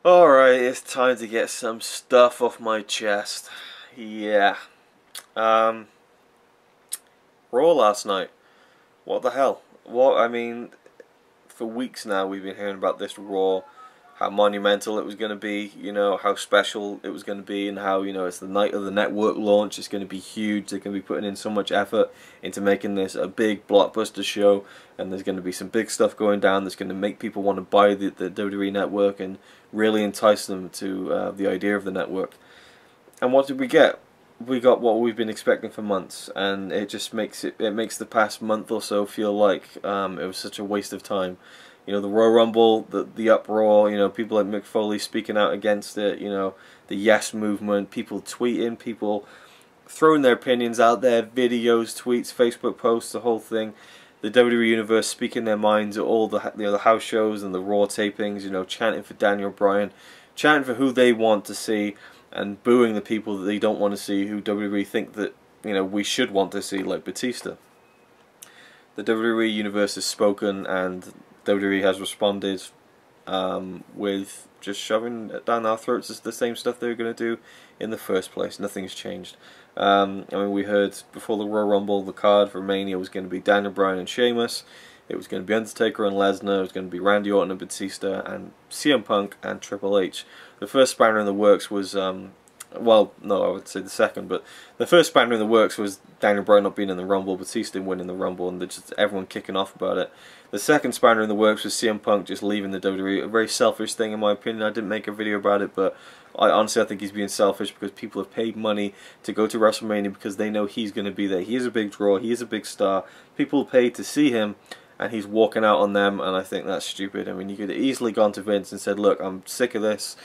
Alright, it's time to get some stuff off my chest. Yeah. Raw last night. What the hell? I mean, for weeks now we've been hearing about this Raw, how monumental it was going to be, you know, how special it was going to be, and how, you know, it's the night of the network launch, it's going to be huge, they're going to be putting in so much effort into making this a big blockbuster show, and there's going to be some big stuff going down that's going to make people want to buy the WWE network and really entice them to the idea of the network. And what did we get? We got what we've been expecting for months, and it just makes the past month or so feel like it was such a waste of time. You know, the Royal Rumble, the uproar, you know, people like Mick Foley speaking out against it, you know, the Yes movement, people tweeting, people throwing their opinions out there, videos, tweets, Facebook posts, the whole thing. The WWE Universe speaking their minds at all the house shows and the Raw tapings, you know, chanting for Daniel Bryan, chanting for who they want to see, and booing the people that they don't want to see, who WWE think that, you know, we should want to see, like Batista. The WWE Universe has spoken, and WWE has responded with just shoving down our throats the same stuff they were going to do in the first place. Nothing's changed. I mean, we heard before the Royal Rumble, the card for Mania was going to be Daniel Bryan and Sheamus. It was going to be Undertaker and Lesnar. It was going to be Randy Orton and Batista, and CM Punk and Triple H. The first spanner in the works was, well, no, I would say the second, but the first spanner in the works was Daniel Bryan not being in the Rumble, Batista winning the Rumble, and just everyone kicking off about it. The second spanner in the works was CM Punk just leaving the WWE. A very selfish thing, in my opinion. I didn't make a video about it, but I think he's being selfish because people have paid money to go to WrestleMania because they know he's going to be there. He is a big draw. He is a big star. People paid to see him, and he's walking out on them, and I think that's stupid. I mean, you could have easily gone to Vince and said, look, I'm sick of this.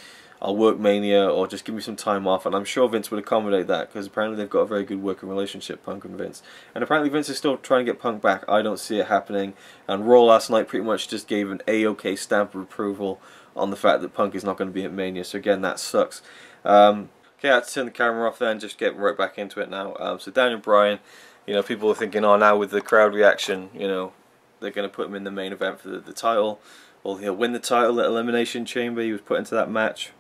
I'll work Mania, or just give me some time off, and I'm sure Vince would accommodate that, because apparently they've got a very good working relationship, Punk and Vince. And apparently Vince is still trying to get Punk back. I don't see it happening, and Raw last night pretty much just gave an A-OK stamp of approval on the fact that Punk is not going to be at Mania, so again, that sucks. Okay, I had to turn the camera off there and just get right back into it now. So Daniel Bryan, you know, people are thinking, oh, now with the crowd reaction, you know, they're going to put him in the main event for the title, or he'll win the title at Elimination Chamber. He was put into that match.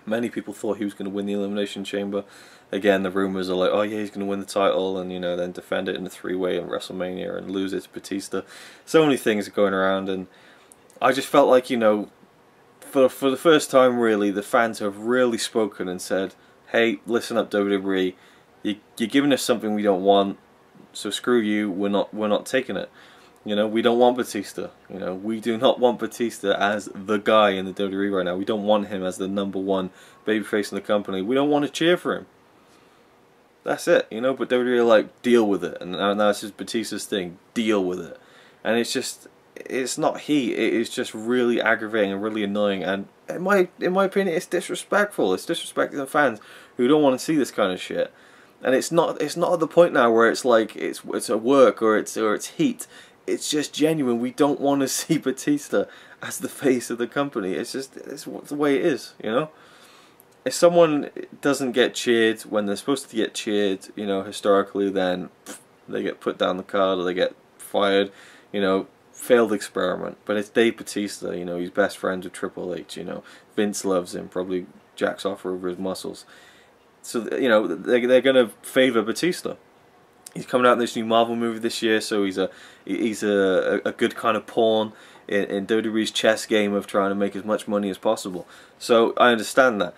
Many people thought he was going to win the Elimination Chamber. Again, the rumours are like, oh yeah, he's going to win the title, and, you know, then defend it in a three-way in WrestleMania and lose it to Batista. So many things are going around, and I just felt like, you know, for the first time really, the fans have really spoken and said, hey, listen up WWE, you're giving us something we don't want, so screw you, we're not taking it. You know, we don't want Batista. You know, we do not want Batista as the guy in the WWE right now. We don't want him as the #1 babyface in the company. We don't want to cheer for him. That's it, you know, but WWE are like, deal with it. And now it's just Batista's thing, deal with it. And it's just, it's not heat, it is just really aggravating and really annoying. And in my opinion, it's disrespectful. It's disrespecting the fans who don't want to see this kind of shit. And it's not at the point now where it's like, it's a work or it's heat. It's just genuine. We don't want to see Batista as the face of the company. It's just, it's the way it is, you know? If someone doesn't get cheered when they're supposed to get cheered, you know, historically, then they get put down the card or they get fired, you know, failed experiment. But it's Dave Batista, you know, he's best friends with Triple H, you know. Vince loves him, probably jacks off over his muscles. So, you know, they're going to favour Batista. He's coming out in this new Marvel movie this year, so he's a good kind of pawn in WWE's chess game of trying to make as much money as possible. So I understand that.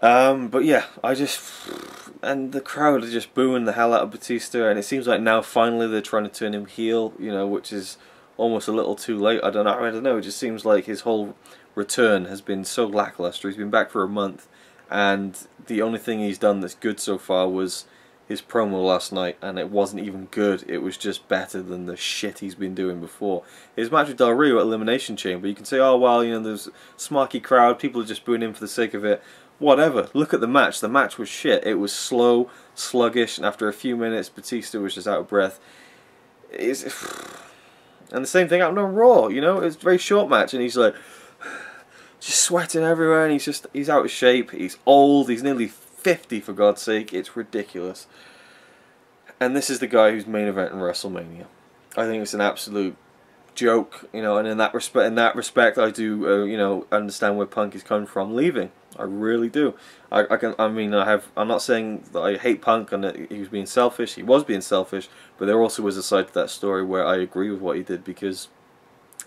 But yeah, and the crowd are just booing the hell out of Batista, and it seems like now finally they're trying to turn him heel, you know, which is almost a little too late. I don't know. It just seems like his whole return has been so lackluster. He's been back for a month, and the only thing he's done that's good so far was his promo last night, and it wasn't even good. It was just better than the shit he's been doing before. His match with Del Rio at Elimination Chamber, you can say, oh well, you know, there's a smarky crowd, people are just booing him for the sake of it. Whatever. Look at the match. The match was shit. It was slow, sluggish, and after a few minutes, Batista was just out of breath. And the same thing happened on Raw, you know? It was a very short match, and he's like, just sweating everywhere, and he's out of shape, he's old, he's nearly 50 for God's sake. It's ridiculous. And this is the guy who's main event in WrestleMania. I think it's an absolute joke, you know, and in that respect, I do, you know, understand where Punk is coming from leaving. I really do. I'm not saying that I hate Punk and that he was being selfish. He was being selfish, but there also was a side to that story where I agree with what he did, because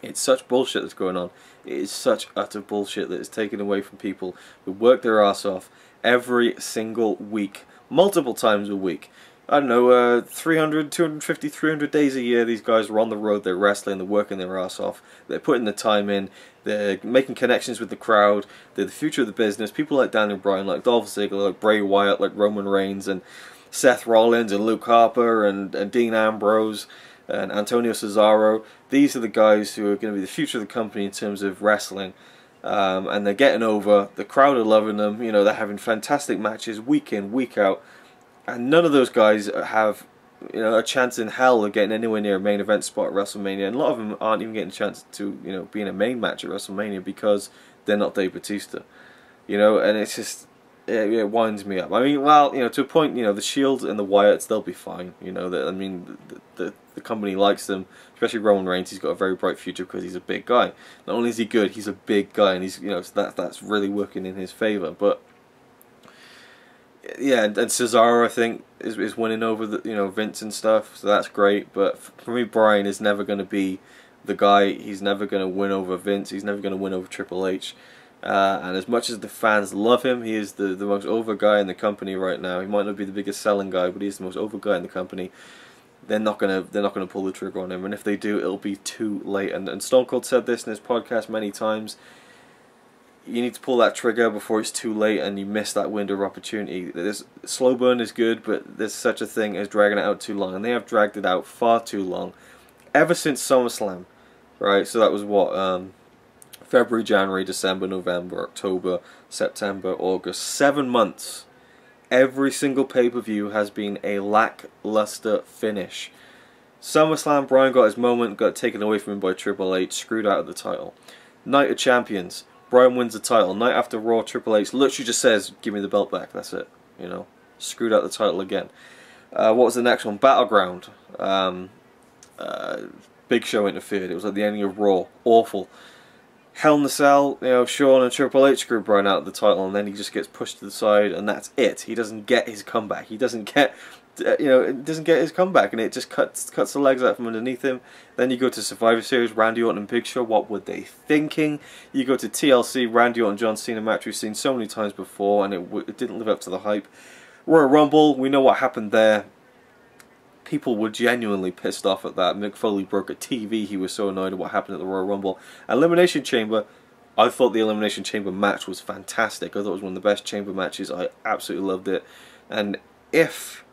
it's such bullshit that's going on. It is such utter bullshit that is taken away from people who work their ass off every single week, multiple times a week. I don't know, 300, 250, 300 days a year, these guys are on the road, they're wrestling, they're working their ass off, they're putting the time in, they're making connections with the crowd, they're the future of the business. People like Daniel Bryan, like Dolph Ziggler, like Bray Wyatt, like Roman Reigns, and Seth Rollins, and Luke Harper, and Dean Ambrose, and Antonio Cesaro. These are the guys who are going to be the future of the company in terms of wrestling. And they're getting over, the crowd are loving them, you know, they're having fantastic matches week in, week out. And none of those guys have, you know, a chance in hell of getting anywhere near a main event spot at WrestleMania. And a lot of them aren't even getting a chance to, you know, be in a main match at WrestleMania because they're not Dave Bautista. You know, and it's just, it winds me up. I mean, well, you know, to a point, you know, the Shield and the Wyatts, they'll be fine. You know, I mean, the company likes them, especially Roman Reigns. He's got a very bright future because he's a big guy. Not only is he good, he's a big guy, and he's, you know, so that's really working in his favor. But yeah, and Cesaro, I think, is winning over the, you know, Vince and stuff, so that's great. But for me, Bryan is never going to be the guy. He's never going to win over Vince. He's never going to win over Triple H. And as much as the fans love him, he is the most over guy in the company right now. He might not be the biggest selling guy, but he's the most over guy in the company. They're not gonna pull the trigger on him, and if they do, it'll be too late. And Stone Cold said this in his podcast many times. You need to pull that trigger before it's too late and you miss that window of opportunity. Slow burn is good, but there's such a thing as dragging it out too long, and they have dragged it out far too long. Ever since SummerSlam, right? So that was what, February, January, December, November, October, September, August. 7 months. Every single pay-per-view has been a lackluster finish. SummerSlam, Bryan got his moment, got taken away from him by Triple H, screwed out of the title. Night of Champions, Bryan wins the title. Night after Raw, Triple H literally just says, give me the belt back, that's it. You know, screwed out the title again. What was the next one? Battleground. Big Show interfered. It was like the ending of Raw. Awful. Hell in a Cell, you know, Shawn and Triple H screwed Bryan out of the title, and then he just gets pushed to the side, and that's it. He doesn't get his comeback. He doesn't get, you know, it doesn't get his comeback, and it just cuts the legs out from underneath him. Then you go to Survivor Series, Randy Orton and Big Show. What were they thinking? You go to TLC, Randy Orton, John Cena match we've seen so many times before, and it didn't live up to the hype. Royal Rumble, we know what happened there. People were genuinely pissed off at that. Mick Foley broke a TV. He was so annoyed at what happened at the Royal Rumble. Elimination Chamber, I thought the Elimination Chamber match was fantastic. I thought it was one of the best chamber matches. I absolutely loved it. And if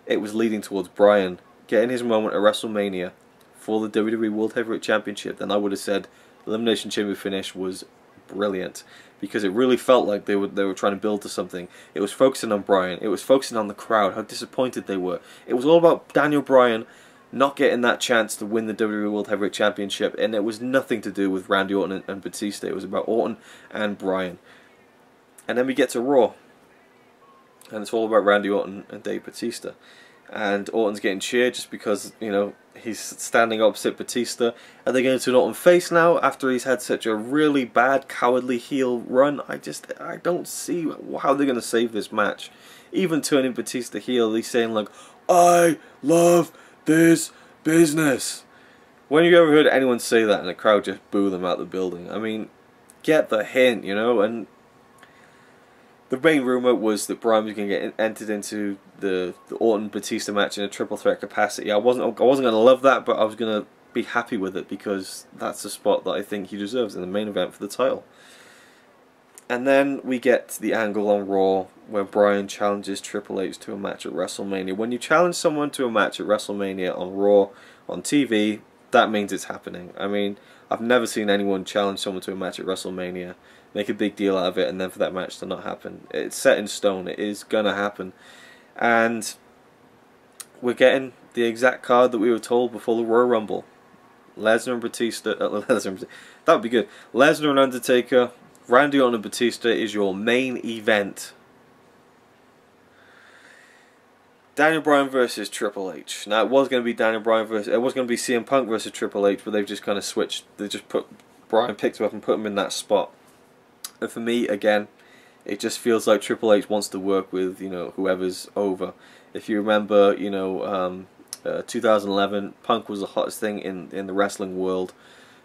it was leading towards Bryan getting his moment at WrestleMania for the WWE World Heavyweight Championship, then I would have said Elimination Chamber finish was brilliant, because it really felt like they were trying to build to something. It was focusing on Bryan. It was focusing on the crowd, how disappointed they were. It was all about Daniel Bryan not getting that chance to win the WWE World Heavyweight Championship, and it was nothing to do with Randy Orton and Batista. It was about Orton and Bryan. And then we get to Raw, and it's all about Randy Orton and Dave Batista. And Orton's getting cheered just because, you know, he's standing opposite Batista. Are they going to turn Orton face now after he's had such a really bad, cowardly heel run? I don't see how they're going to save this match. Even turning Batista heel, he's saying like, I love this business. When have you ever heard anyone say that and the crowd just boo them out of the building? I mean, get the hint, you know. And the main rumor was that Bryan was going to get entered into the Orton Batista match in a triple threat capacity. I wasn't going to love that, but I was going to be happy with it because that's the spot that I think he deserves in the main event for the title. And then we get the angle on Raw where Bryan challenges Triple H to a match at WrestleMania. When you challenge someone to a match at WrestleMania on Raw, on TV, that means it's happening. I mean, I've never seen anyone challenge someone to a match at WrestleMania, make a big deal out of it, and then for that match to not happen. It's set in stone. It is going to happen. And we're getting the exact card that we were told before the Royal Rumble. Lesnar and Batista. That would be good. Lesnar and Undertaker. Randy Orton and Batista is your main event. Daniel Bryan versus Triple H. Now it was going to be Daniel Bryan versus, it was going to be CM Punk versus Triple H, but they've just kind of switched. They just put Bryan, picked him up and put him in that spot. And for me, again, it just feels like Triple H wants to work with, you know, whoever's over. If you remember, you know, 2011, Punk was the hottest thing in the wrestling world.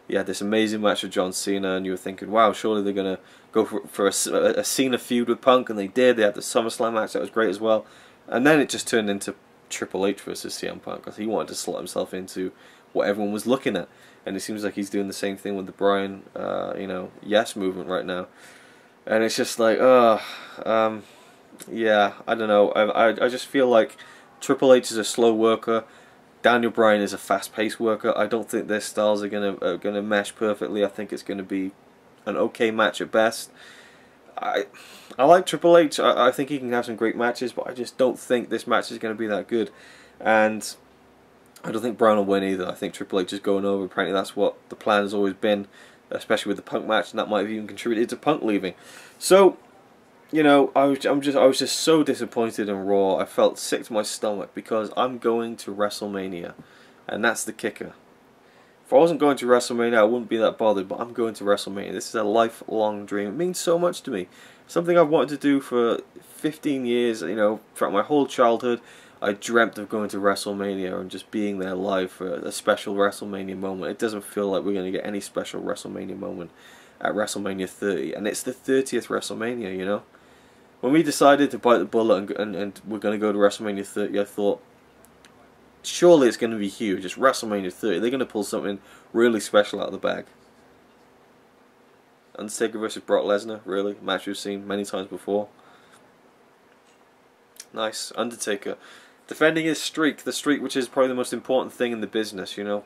You had this amazing match with John Cena, and you were thinking, wow, surely they're going to go for a Cena feud with Punk, and they did. They had the SummerSlam match, that was great as well. And then it just turned into Triple H versus CM Punk, because he wanted to slot himself into what everyone was looking at. And it seems like he's doing the same thing with the Bryan, you know, yes movement right now. And it's just like, yeah, I don't know. I just feel like Triple H is a slow worker. Daniel Bryan is a fast-paced worker. I don't think their styles are gonna mesh perfectly. I think it's gonna be an okay match at best. I like Triple H. I think he can have some great matches, but I just don't think this match is going to be that good. And I don't think Bryan will win either. I think Triple H is going over. Apparently that's what the plan has always been, especially with the Punk match, and that might have even contributed to Punk leaving. So, you know, I was just so disappointed in Raw. I felt sick to my stomach because I'm going to WrestleMania, and that's the kicker. If I wasn't going to WrestleMania, I wouldn't be that bothered, but I'm going to WrestleMania. This is a lifelong dream. It means so much to me. Something I've wanted to do for 15 years, you know, throughout my whole childhood. I dreamt of going to WrestleMania and just being there live for a special WrestleMania moment. It doesn't feel like we're going to get any special WrestleMania moment at WrestleMania 30. And it's the 30th WrestleMania, you know. When we decided to bite the bullet and we're going to go to WrestleMania 30, I thought, surely it's going to be huge. It's WrestleMania 30. They're going to pull something really special out of the bag. Undertaker versus Brock Lesnar, really? Match we've seen many times before. Nice. Undertaker defending his streak. The streak which is probably the most important thing in the business, you know.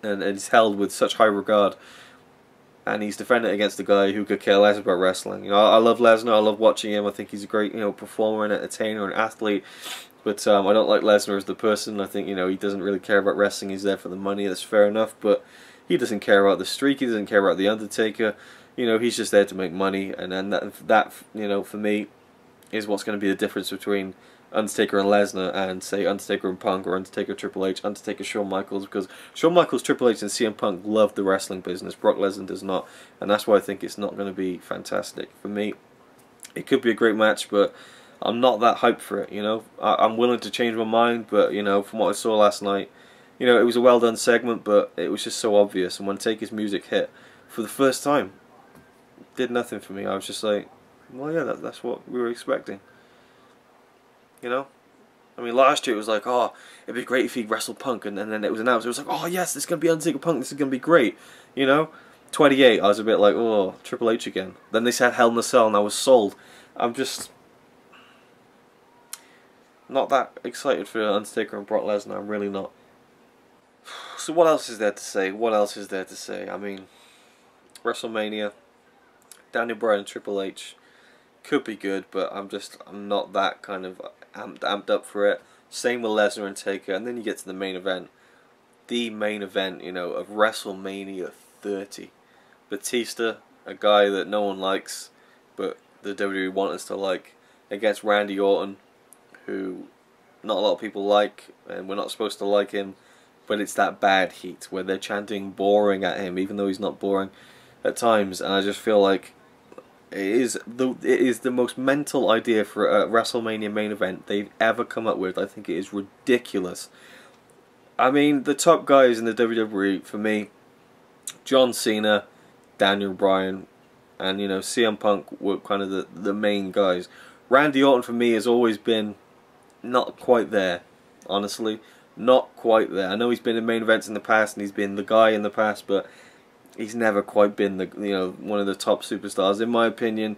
And it's held with such high regard. And he's defending it against the guy who could care less about wrestling. You know, I love Lesnar. I love watching him. I think he's a great, you know, performer and entertainer and athlete. But I don't like Lesnar as the person. I think, you know, he doesn't really care about wrestling. He's there for the money. That's fair enough. But he doesn't care about the streak. He doesn't care about the Undertaker. You know, he's just there to make money. And then that you know, for me, is what's going to be the difference between Undertaker and Lesnar and, say, Undertaker and Punk, or Undertaker Triple H, Undertaker Shawn Michaels, because Shawn Michaels, Triple H and CM Punk love the wrestling business. Brock Lesnar does not, and that's why I think it's not going to be fantastic. For me, it could be a great match, but I'm not that hyped for it, you know. I'm willing to change my mind, but, you know, from what I saw last night, you know, it was a well done segment, but it was just so obvious, and when Taker's music hit for the first time, it did nothing for me. I was just like, well, yeah, that's what we were expecting. You know? I mean, last year it was like, oh, it'd be great if he wrestled Punk, and then it was announced. It was like, oh, yes, this is going to be Undertaker Punk, this is going to be great. You know? 28, I was a bit like, oh, Triple H again. Then they said Hell in a Cell, and I was sold. I'm just not that excited for Undertaker and Brock Lesnar. I'm really not. So what else is there to say? What else is there to say? I mean, WrestleMania, Daniel Bryan and Triple H could be good, but I'm not that kind of amped up for it. Same with Lesnar and Taker, and then you get to the main event. The main event, you know, of WrestleMania 30. Batista, a guy that no one likes, but the WWE want us to like, against Randy Orton, who not a lot of people like, and we're not supposed to like him, but it's that bad heat where they're chanting boring at him, even though he's not boring at times, and I just feel like it is the most mental idea for a WrestleMania main event they've ever come up with. I think it is ridiculous. I mean, the top guys in the WWE, for me, John Cena, Daniel Bryan, and, you know, CM Punk were kind of the main guys. Randy Orton, for me, has always been not quite there, honestly. Not quite there. I know he's been in main events in the past, and he's been the guy in the past, but he's never quite been the, you know, one of the top superstars, in my opinion,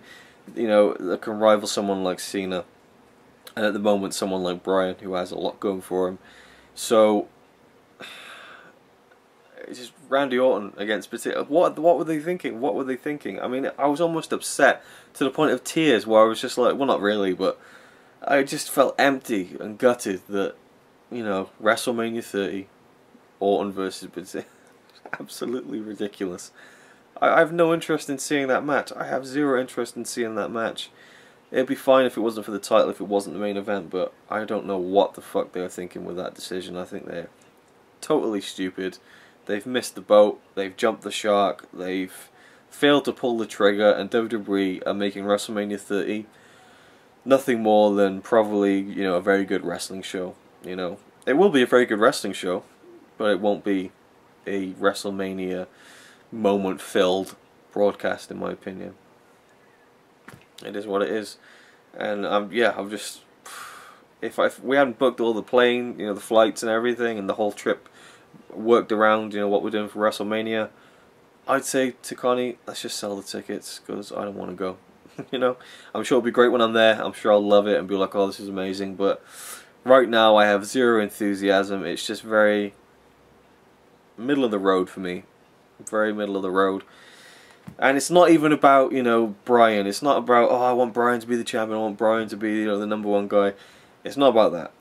you know, that can rival someone like Cena, and at the moment someone like Bryan, who has a lot going for him. So it's just Randy Orton against Batista. What were they thinking? What were they thinking? I mean, I was almost upset to the point of tears, where I was just like, well, not really, but I just felt empty and gutted that, you know, WrestleMania 30, Orton versus Batista. Absolutely ridiculous. I have no interest in seeing that match. I have zero interest in seeing that match. It'd be fine if it wasn't for the title, if it wasn't the main event, but I don't know what the fuck they were thinking with that decision. I think they're totally stupid. They've missed the boat, they've jumped the shark, they've failed to pull the trigger, and WWE are making WrestleMania 30 nothing more than probably, you know, a very good wrestling show. You know, it will be a very good wrestling show, but it won't be a WrestleMania moment-filled broadcast, in my opinion. It is what it is, and yeah, I'm just, if we hadn't booked all the plane, you know, the flights and everything, and the whole trip worked around, you know, what we're doing for WrestleMania, I'd say to Connie, let's just sell the tickets, because I don't want to go. You know, I'm sure it'll be great when I'm there. I'm sure I'll love it and be like, oh, this is amazing. But right now, I have zero enthusiasm. It's just very middle of the road for me. Very middle of the road. And it's not even about, you know, Bryan. It's not about, oh, I want Bryan to be the champion. I want Bryan to be, you know, the #1 guy. It's not about that.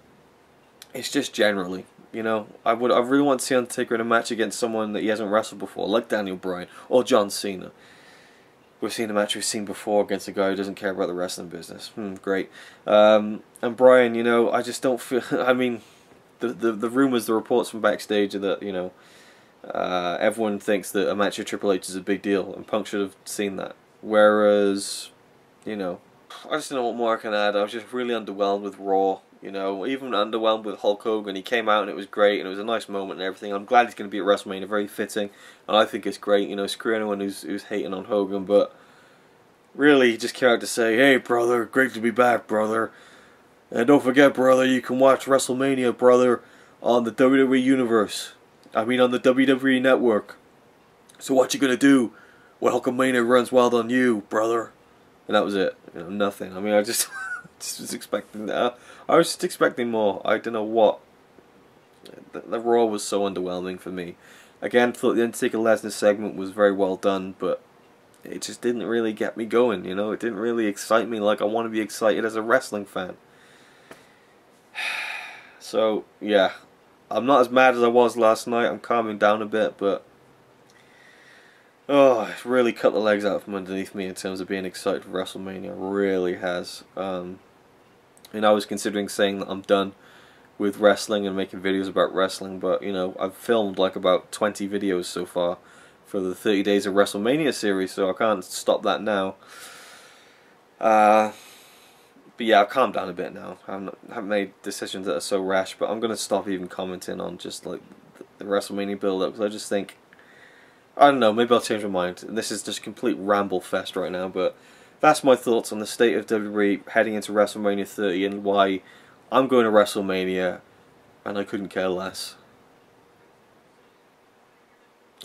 It's just generally, you know, I really want to see Undertaker in a match against someone that he hasn't wrestled before, like Daniel Bryan or John Cena. We've seen a match we've seen before against a guy who doesn't care about the wrestling business. Great. And Bryan, you know, I just don't feel... I mean, the rumours, the reports from backstage are that, you know, everyone thinks that a match with Triple H is a big deal, and Punk should have seen that. Whereas, you know, I just don't know what more I can add. I was just really underwhelmed with Raw. You know, even underwhelmed with Hulk Hogan. He came out and it was great, and it was a nice moment and everything. I'm glad he's going to be at WrestleMania, very fitting, and I think it's great. You know, screw anyone who's hating on Hogan, but really, he just came out to say, hey, brother, great to be back, brother. And don't forget, brother, you can watch WrestleMania, brother, on the WWE Universe. I mean, on the WWE Network. So what you going to do when Hulkamania runs wild on you, brother? And that was it. You know, nothing. I mean, I just... was expecting that. I was just expecting more. I don't know what. The Raw was so underwhelming for me. Again, thought the Undertaker Lesnar segment was very well done, but it just didn't really get me going. You know, it didn't really excite me like I want to be excited as a wrestling fan. So yeah, I'm not as mad as I was last night. I'm calming down a bit, but oh, it's really cut the legs out from underneath me in terms of being excited for WrestleMania. It really has. And I was considering saying that I'm done with wrestling and making videos about wrestling, but, you know, I've filmed like about 20 videos so far for the 30 Days of WrestleMania series, so I can't stop that now. But yeah, I've calmed down a bit now. I haven't made decisions that are so rash, but I'm going to stop even commenting on just like the WrestleMania build-up, because I just think, I don't know, maybe I'll change my mind. This is just complete ramble fest right now, but that's my thoughts on the state of WWE heading into WrestleMania 30 and why I'm going to WrestleMania and I couldn't care less.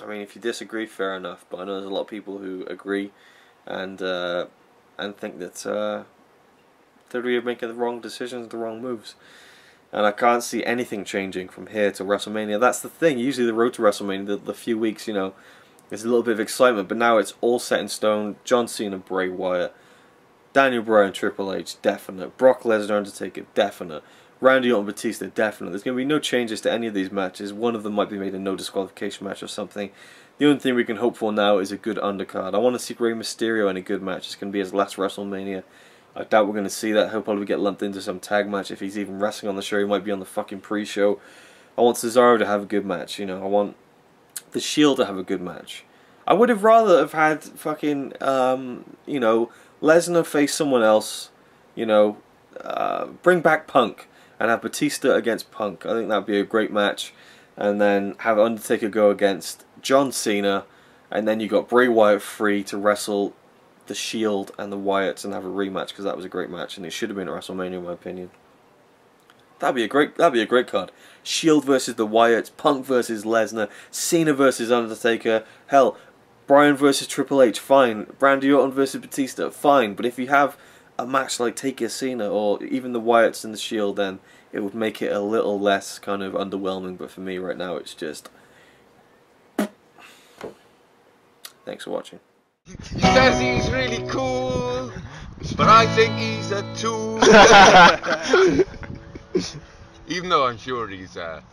I mean, if you disagree, fair enough, but I know there's a lot of people who agree and think that WWE are making the wrong decisions, the wrong moves. And I can't see anything changing from here to WrestleMania. That's the thing. Usually the road to WrestleMania, the few weeks, you know, there's a little bit of excitement, but now it's all set in stone. John Cena, Bray Wyatt, Daniel Bryan, Triple H, definite. Brock Lesnar, Undertaker, definite. Randy Orton, Batista, definite. There's going to be no changes to any of these matches. One of them might be made a no disqualification match or something. The only thing we can hope for now is a good undercard. I want to see Rey Mysterio in a good match. It's going to be his last WrestleMania. I doubt we're going to see that. He'll probably get lumped into some tag match. If he's even wrestling on the show, he might be on the fucking pre-show. I want Cesaro to have a good match. You know, I want the Shield to have a good match. I would have rather have had fucking, you know, Lesnar face someone else, you know, bring back Punk and have Batista against Punk. I think that would be a great match. And then have Undertaker go against John Cena, and then you got Bray Wyatt free to wrestle the Shield and the Wyatts and have a rematch, because that was a great match and it should have been at WrestleMania in my opinion. That'd be a great card. Shield versus the Wyatts, Punk versus Lesnar, Cena versus Undertaker, hell, Bryan versus Triple H, fine. Randy Orton versus Batista, fine. But if you have a match like Taker Cena or even the Wyatts and the Shield, then it would make it a little less kind of underwhelming. But for me right now, it's just... Thanks for watching. He says he's really cool, but I think he's a tool. Even though I'm sure he's a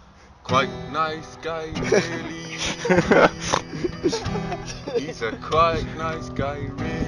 quite nice guy, really. He's a quite nice guy, really.